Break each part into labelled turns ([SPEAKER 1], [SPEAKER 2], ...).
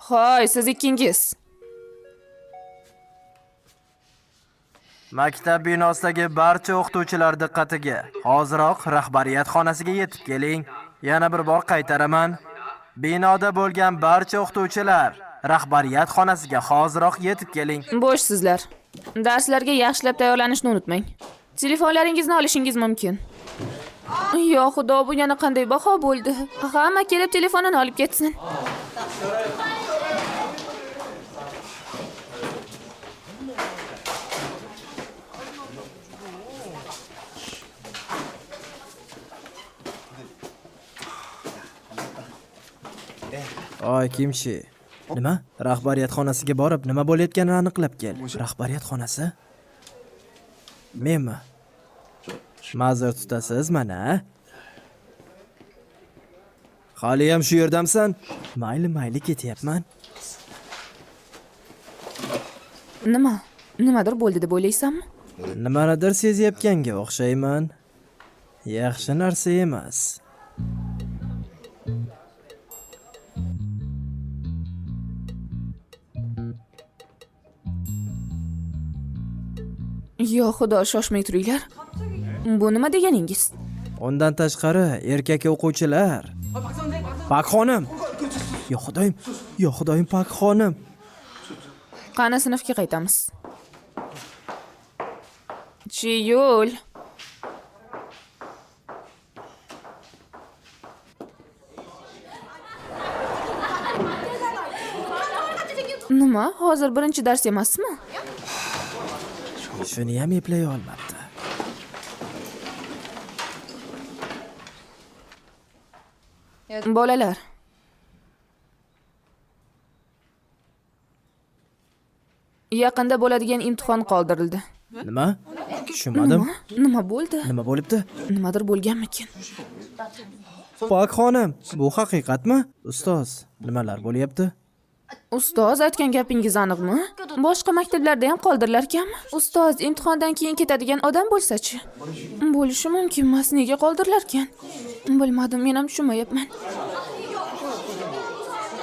[SPEAKER 1] Hoy, siz ikkingiz.
[SPEAKER 2] Maktab binosidagi barcha o'qituvchilar diqqatiga. Hoziroq rahbariyat xonasiga yetib keling. Yana bir bor qaytaraman. Binoda bo'lgan barcha o'qituvchilar rahbariyat xonasiga hoziroq yetib keling.
[SPEAKER 1] Bo'shsizlar. Darslarga yaxshilab tayyorlanishni unutmang. Telefonlaringizni olishingiz mumkin. Yo xudo, bu yana qanday baho bo'ldi? Hamma kelib telefonini olib ketsin.
[SPEAKER 2] Oy, kimshi? Nima? Rahbariyat xonasiga borib, nima bo'layotganini aniqlab kel. Rahbariyat xonasi? Menmi? Ma'zur tutasiz mana. Hali ham shu yerdamsan? Mayli ketyapman.
[SPEAKER 1] Nimadir bo'ldi deb o'ylaysanmi?
[SPEAKER 2] Nimanidir sezayotganga o'xshayman. Yaxshi narsa emas.
[SPEAKER 1] Yo xudo, shoshmay turinglar. Bu nima deganingiz?
[SPEAKER 2] Undan tashqari erkak o'quvchilar. Pak xonim. Yo xudoyim, Pak xonim.
[SPEAKER 1] Qani sinfga qaytamiz. Chiyul. Nima? Hozir birinchi dars emasmi?
[SPEAKER 2] Shuni ham eplay olmabdi.
[SPEAKER 1] Bolalar. Yaqinda bo'ladigan imtihon qoldirildi.
[SPEAKER 2] Nima? Tushunmadim.
[SPEAKER 1] Nima bo'ldi?
[SPEAKER 2] Nima bo'libdi?
[SPEAKER 1] Nimadir bo'lganmikin?
[SPEAKER 2] Pak xonim, bu haqiqatmi? Ustoz, nimalar bo'lyapti?
[SPEAKER 1] Ustoz, aytgan gapingiz aniqmi? Boshqa maktablarda ham qoldirilarkanmi? Ustoz, imtihondan keyin ketadigan odam bo'lsa-chi? Bo'lishi mumkin emas, nega qoldirilarkan? Bilmadim, men ham tushunmayapman.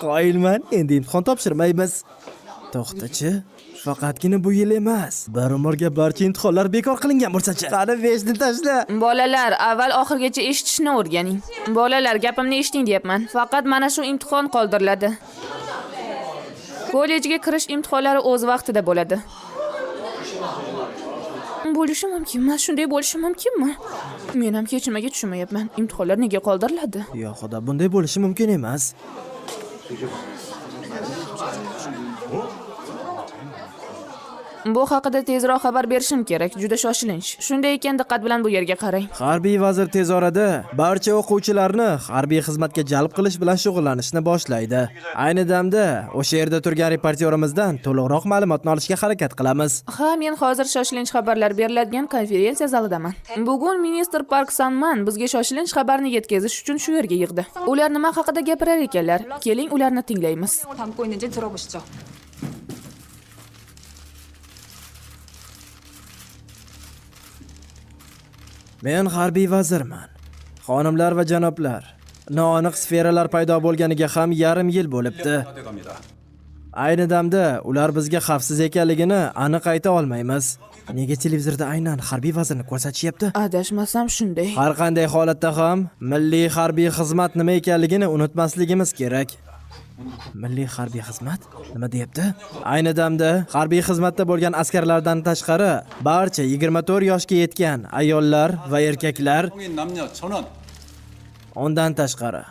[SPEAKER 2] Qoyilman, endi imtihon topshirmaymiz. To'xtachi, faqatgina bu yil emas. Bir umrga barcha imtihonlar bekor qilingan bo'lsa-chi? Qani 5 ni tashla.
[SPEAKER 1] Bolalar, avval oxirgacha eshitishni o'rganing. Bolalar, gapimni eshiting deyapman. Faqat mana shu imtihon qoldiriladi. Kollejga kirish imtihonlari o'z vaqtida bo'ladi. Bo'lishi mumkin emas, shunday bo'lishi mumkinmi? Men ham hech nimaga tushunmayapman. Imtihonlar nega qoldiriladi?
[SPEAKER 2] Yo xudo, bunday bo'lishi mumkin emas.
[SPEAKER 1] Bu haqida tezroq xabar berishim kerak. Juda shoshilinch. Shunday ekan, diqqat bilan bu yerga qarang.
[SPEAKER 2] Harbiy vazir tez orada barcha o'quvchilarni harbiy xizmatga jalb qilish bilan shug'ullanishni boshlaydi. Ayni damda o'sha yerda turgan reportyorimizdan to'liqroq ma'lumotni olishga harakat qilamiz.
[SPEAKER 1] Ha, men hozir shoshilinch xabarlar beriladigan konferensiya zalidaman. Bugun ministr Park Sanman bizga shoshilinch xabarni yetkazish uchun shu yerga yig'di. Ular nima haqida gapirar ekanlar? Keling, ularni tinglaymiz.
[SPEAKER 3] 담고 있는지 들어보시죠.
[SPEAKER 2] Men harbiy vazirman. Xonimlar va janoblar, noaniq sferalar paydo bo'lganiga ham yarim yil bo'libdi. Ayni damda ular bizga xavfsiz ekanligini aniq ayta olmaymiz. Nega televizorda aynan harbiy vazirni ko'rsatishyapti?
[SPEAKER 1] Adashmasam shunday.
[SPEAKER 2] Har qanday holatda ham milliy harbiy xizmat nima ekanligini unutmasligimiz kerak. Milliy harbiy xizmat? Nima deyapti? Ayni damda harbiy xizmatda bo'lgan askarlardan tashqari barcha 24 yoshga yetgan ayollar va erkaklar,
[SPEAKER 4] 남녀 전원
[SPEAKER 2] undan tashqari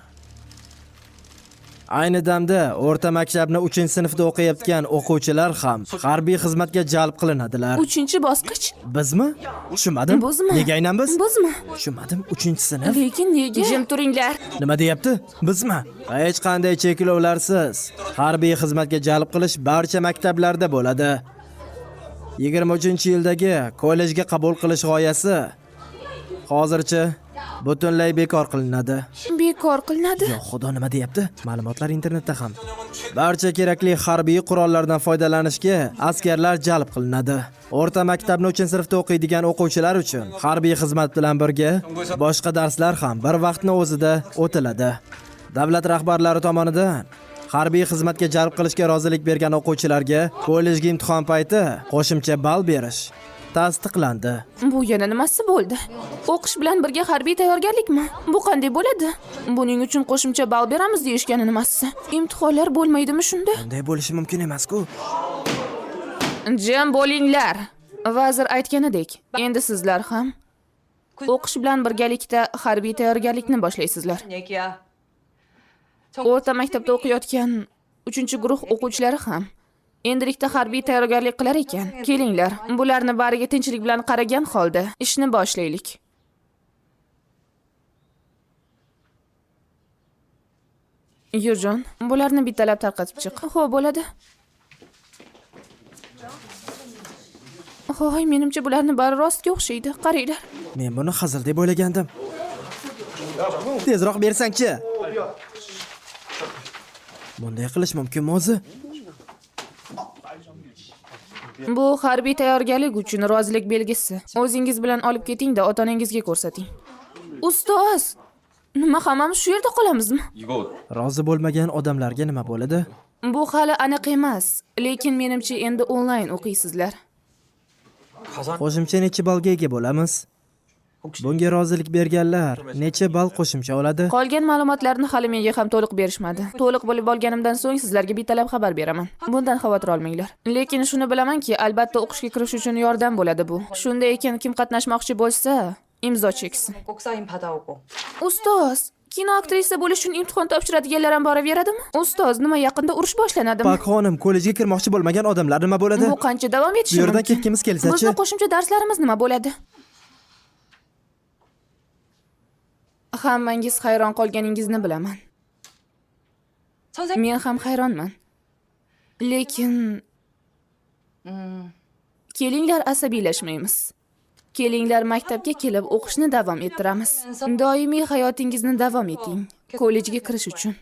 [SPEAKER 2] ayni damda o'rta maktabni 3-sinfda o'qiyotgan o'quvchilar ham harbiy xizmatga jalb qilinadilar.
[SPEAKER 1] 3-bosqich?
[SPEAKER 2] Bizmi? Tushunmadim.
[SPEAKER 1] Bizmi?
[SPEAKER 2] Nega aynan biz?
[SPEAKER 1] Bizmi?
[SPEAKER 2] Tushunmadim. 3-sinf.
[SPEAKER 1] Lekin nega? Jim turinglar.
[SPEAKER 2] Nima deyapti? Bizmi? Hech qanday cheklovlarsiz harbiy xizmatga jalb qilish barcha maktablarda bo'ladi. 23-yildagi kollejga qabul qilish g'oyasi hozircha butunlay bekor qilinadi.
[SPEAKER 1] Bekor qilinadi?
[SPEAKER 2] Yo, xudo nima deyapti? Ma'lumotlar internetda ham. Barcha kerakli harbiy qurollardan foydalanishga askarlar jalb qilinadi. O'rta maktabni 3-sinfda o'qiydigan o'quvchilar uchun harbiy xizmat bilan birga boshqa darslar ham bir vaqtning o'zida o'tiladi. Davlat rahbarlari tomonidan Harbiy xizmatga jalb qilishga rozilik bergan o'quvchilarga kollejga imtihon payti qo'shimcha ball berish tasdiqlandi.
[SPEAKER 1] Bu yana nimasi bo'ldi? O'qish bilan birga harbiy tayyorgarlikmi? Bu qanday bo'ladi? Buning uchun qo'shimcha ball beramiz deyishgani nimasi? Imtihonlar bo'lmaydimi shunda?
[SPEAKER 2] Bunday bo'lishi mumkin emas-ku.
[SPEAKER 1] Jim bo'linglar. Vazir aytganidek, endi sizlar ham o'qish bilan birgalikda harbiy tayyorgarlikni boshlaysizlar.
[SPEAKER 3] 얘기야.
[SPEAKER 1] O'rta maktabda o'qiyotgan 3-guruh o'quvchilari ham endilikda harbiy tayyorgarlik qilar ekan. Kelinglar, bularni bariga tinchlik bilan qaragan holda ishni boshlaylik. Yurjon, bularni bittalab tarqatib chiq. Xo'p, bo'ladi. Hoy, menimcha bularni bari rostga o'xshaydi. Qaranglar.
[SPEAKER 2] Men buni hazil deb o'ylagandim. Tezroq bersang-chi. Bunday qilish mumkinmi o'zi?
[SPEAKER 1] Bu harbiy tayyorgarlik uchun rozilik belgisi. O'zingiz bilan olib keting-da ota-onangizga ko'rsating. Ustoz, nima hammamiz shu yerda qolamizmi?
[SPEAKER 2] Rozi bo'lmagan odamlarga nima bo'ladi?
[SPEAKER 1] Bu hali aniq emas, lekin menimcha endi onlayn o'qiysizlar.
[SPEAKER 2] Qo'shimcha necha ballga ega bo'lamiz? Bunga rozilik berganlar necha ball qo'shimcha oladi?
[SPEAKER 1] Qolgan ma'lumotlarni hali menga ham to'liq berishmadi. To'liq bo'lib olganimdan so'ng sizlarga bittalab xabar beraman. Bundan xavotir olmanglar. Lekin shuni bilamanki, albatta o'qishga kirish uchun yordam bo'ladi bu. Shunday ekan, kim qatnashmoqchi bo'lsa, imzo cheksin.
[SPEAKER 3] 꼭 사인 받아오고.
[SPEAKER 1] Ustoz, kino aktrisa bo'lish uchun imtihon topshiradiganlar ham boraveradimi? Ustoz, nima yaqinda urush boshlanadimi?
[SPEAKER 2] Pak xonim, kollejga kirmoqchi bo'lmagan odamlar nima bo'ladi?
[SPEAKER 1] Bu qancha davom etishi
[SPEAKER 2] Bu yerdan
[SPEAKER 1] mumkin?
[SPEAKER 2] ketgimiz kelsa-chi?
[SPEAKER 1] Bizning qo'shimcha darslarimiz nima bo'ladi? Hammangiz hayron qolganingizni bilaman.
[SPEAKER 3] 선생님.
[SPEAKER 1] Men ham hayronman. Lekin kelinglar asabiylashmaymiz. Kelinglar maktabga kelib o'qishni davom ettiramiz. Doimiy hayotingizni davom eting. Kollejga kirish uchun.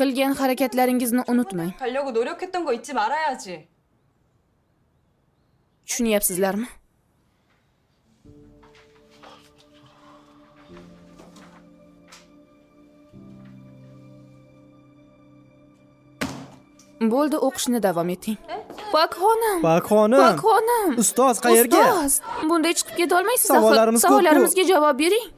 [SPEAKER 1] Qilgan harakatlaringizni unutmang.
[SPEAKER 3] 가려고 노력했던 거 잊지 말아야지.
[SPEAKER 1] Tushunyapsizlarmi? Bo'ldi, o'qishni davom eting. Pak xonim.
[SPEAKER 2] Pak xonim.
[SPEAKER 1] Pak xonim.
[SPEAKER 2] Ustoz qayerga?
[SPEAKER 1] Ustoz, bunday chiqib keta olmaysiz.
[SPEAKER 2] Savollarimiz ko'p-ku.
[SPEAKER 1] Savollarimizga javob bering.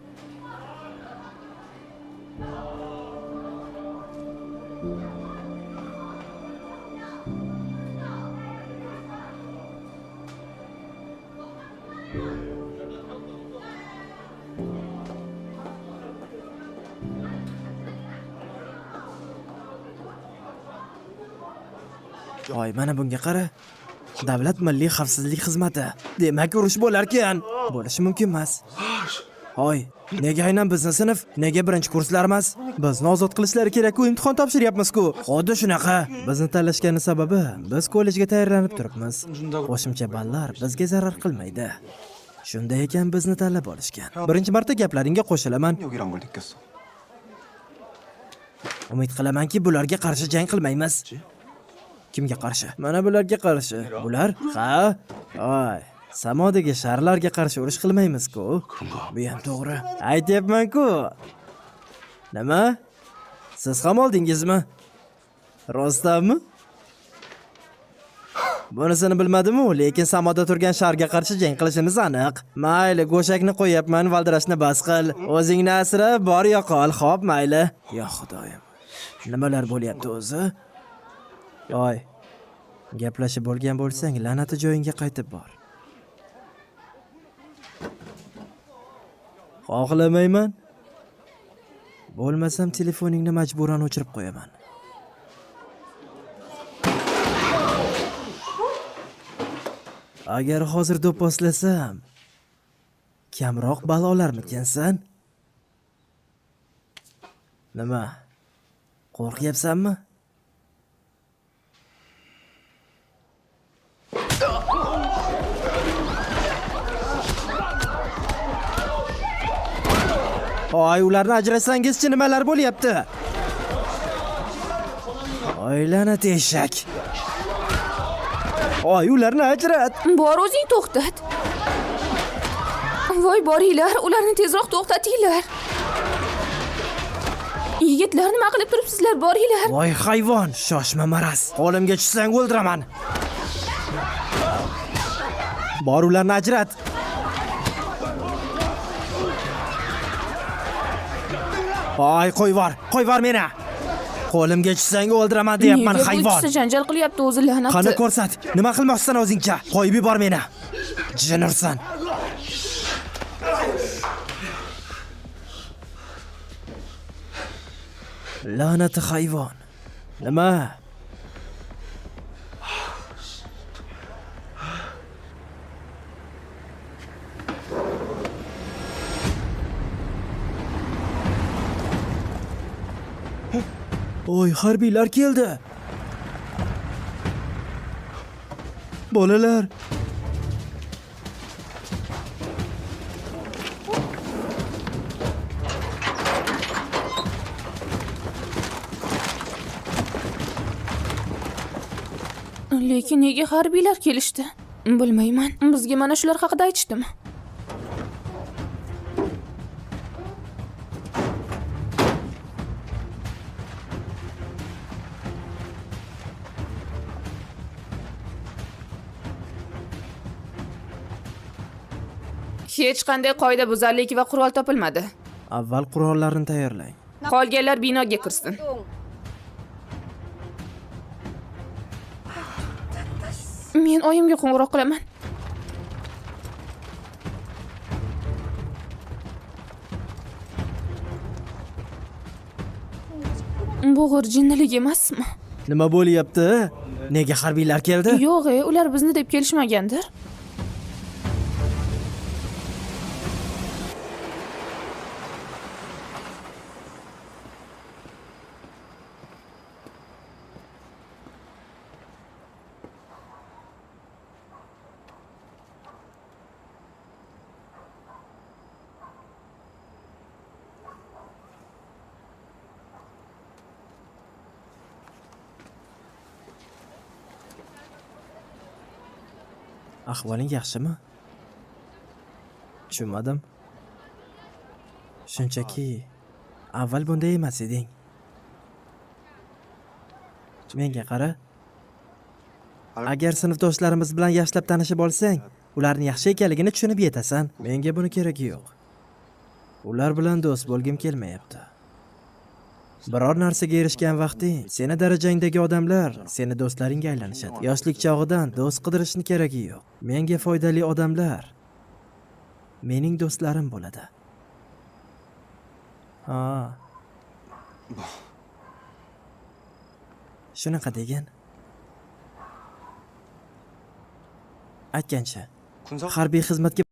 [SPEAKER 2] Voy, mana bunga qara. Davlat milliy xavfsizlik xizmati. Demak, urush bo'lar ekan. Bo'lishi mumkin emas. Hoy, nega aynan bizni sinf, nega birinchi kurslarimiz? Bizni ozod qilishlari kerak-ku, imtihon topshiryapmiz-ku. Xuddi shunaqa. Bizni tanlashgani sababi biz kollejga tayyorlanib turibmiz. Qo'shimcha ballar bizga zarar qilmaydi. Shunday ekan bizni tanlab olishgan. Birinchi marta gaplaringga qo'shilaman.
[SPEAKER 4] 여기란 걸 느꼈어.
[SPEAKER 2] Umid qilamanki, bularga qarshi jang qilmaymiz. Kimga qarshi? Mana bularga qarshi. Bular? Ha? Voy, samodagi sharlarga qarshi urush qilmaymiz-ku. Bu ham to'g'ri. Aytyapman-ku. Nima? Siz ham oldingizmi? Rostdanmi? Bunisini bilmadim-u, lekin samoda turgan sharga qarshi jang qilishimiz aniq. Mayli, go'shakni qo'yapman, valdirashni bas qil. O'zingni asra, bor yo'qol, xo'p, mayli. Yo xudoyim. Nimalar bo'lyapti o'zi? Voy. Gaplashib bo'lgan bo'lsang, la'nati joyingga qaytib bor. Xohlamayman. Bo'lmasam telefoningni majburan o'chirib qo'yaman. Agar hozir do'pposlasam, kamroq balo olarmikansan? Nima? Qo'rqyapsanmi? Oy, ularni ajratsangizchi nimalar bo'lyapti? Oylana teshak. Oy, ularni ajrat.
[SPEAKER 1] Bor, o'zing to'xtat. Voy, boringlar, ularni tezroq to'xtatinglar. Yigitlar, nima qilib turibsizlar? Boringlar.
[SPEAKER 2] Voy hayvon, shoshma maraz. Qo'limga tushsang o'ldiraman. Bor ularni ajrat. Voy qo'yvor meni. Qo'limga tushsang o'ldiraman deyapman hayvon.
[SPEAKER 1] Nega janjal qilyapti o'zi la'nati?
[SPEAKER 2] Qani ko'rsat. Nima qilmoqchisan o'zingcha? Qo'yib yubor meni. Jinursan. La'nati hayvon. Nima? Oy, harbiylar keldi. Bolalar.
[SPEAKER 1] Lekin nega harbiylar kelishdi? Bilmayman. Bizga mana shular haqida aytishdimi? Hech qanday qoidabuzarlik va qurol topilmadi.
[SPEAKER 2] Avval qurollarni tayyorlang.
[SPEAKER 1] Qolganlar binoga kirsin. Men oyimga qo'ng'iroq qilaman. Bu jinnilik emasmi?
[SPEAKER 2] Nima bo'lyapti? Nega harbiylar keldi?
[SPEAKER 1] Yo'q, ular bizni deb kelishmagandir.
[SPEAKER 2] Ahvoling yaxshimi? Tushunmadim. Shunchaki avval bunday emas eding. Menga qara. Agar sinfdoshlarimiz bilan yaxshilab tanishib olsang, ularning yaxshi ekanligini tushunib yetasan. Menga buni keragi yo'q. Ular bilan do'st bo'lgim kelmayapti. Biror narsaga erishgan vaqting, seni darajangdagi odamlar seni do'stlaringga aylanishadi. Yoshlik chog'idan do'st qidirishning keragi yo'q. Menga foydali odamlar mening do'stlarim bo'ladi. Ha. Shunaqa degan. Aytgancha, harbiy xizmatga